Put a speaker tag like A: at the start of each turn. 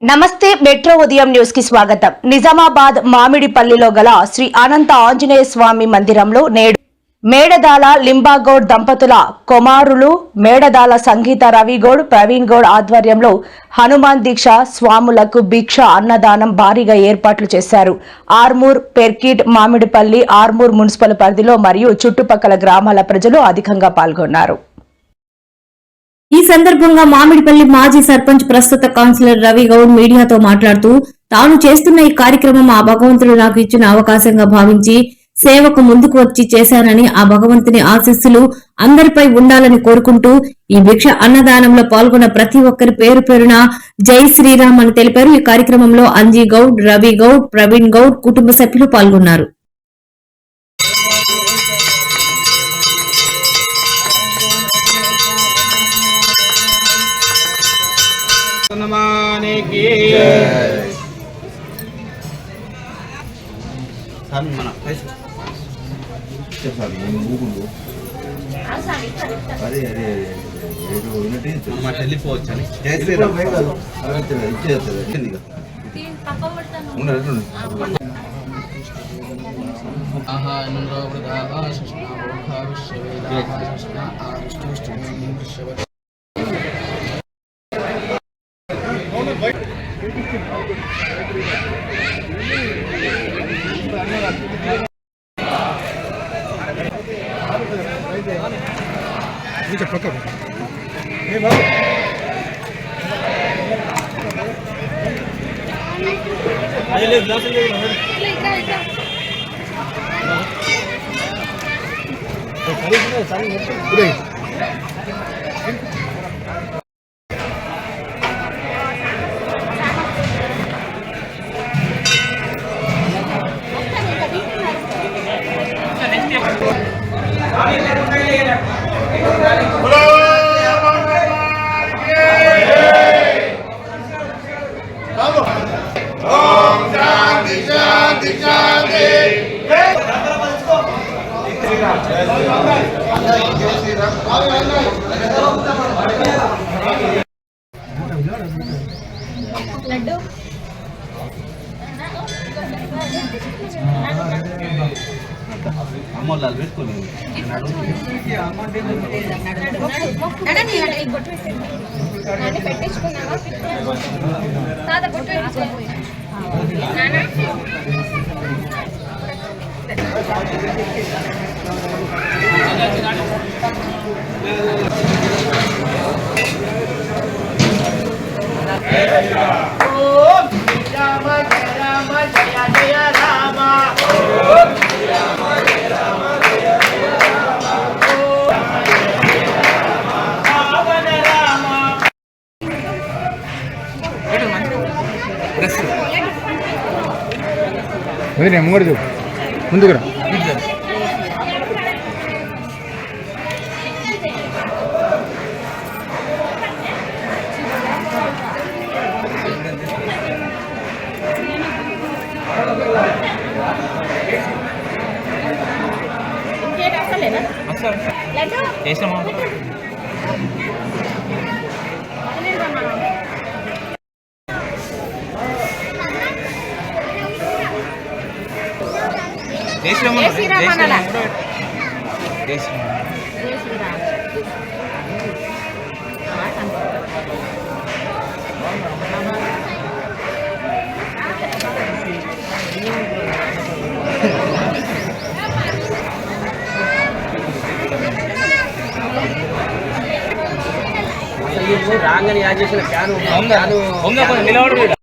A: నమస్తే మెట్రో ఉదయం న్యూస్ కి స్వాగతం. నిజామాబాద్ మామిడిపల్లిలో గల శ్రీ అనంత ఆంజనేయ స్వామి మందిరంలో నేడు మేడదాల లింబాగౌడ్ దంపతుల కుమారులు మేడదాల సంగీత రవిగౌడ్ ప్రవీణ్ గౌడ్ ఆధ్వర్యంలో హనుమాన్ దీక్ష స్వాములకు భిక్ష అన్నదానం భారీగా ఏర్పాట్లు చేశారు. ఆర్మూర్, పెర్కిట్, మామిడిపల్లి, ఆర్మూర్ మున్సిపల్ పరిధిలో మరియు చుట్టుపక్కల గ్రామాల ప్రజలు అధికంగా పాల్గొన్నారు.
B: ఈ సందర్భంగా మామిడిపల్లి మాజీ సర్పంచ్ ప్రస్తుత కౌన్సిలర్ రవిగౌడ్ మీడియాతో మాట్లాడుతూ తాను చేస్తున్న ఈ కార్యక్రమం ఆ భగవంతుడు నాకు ఇచ్చిన అవకాశంగా భావించి సేవకు ముందుకు వచ్చి చేశానని, ఆ భగవంతుని ఆశీస్సులు అందరిపై ఉండాలని కోరుకుంటూ ఈ భిక్ష అన్నదానంలో పాల్గొన్న ప్రతి ఒక్కరి పేరు పేరున జై శ్రీరామ్ అని తెలిపారు. ఈ కార్యక్రమంలో అంజీ గౌడ్, రవి గౌడ్, ప్రవీణ్ గౌడ్ కుటుంబ సభ్యులు పాల్గొన్నారు.
C: ముందుకురా
D: రాగానే యాడ్ చేసిన ఫ్యాన్ నిలబడు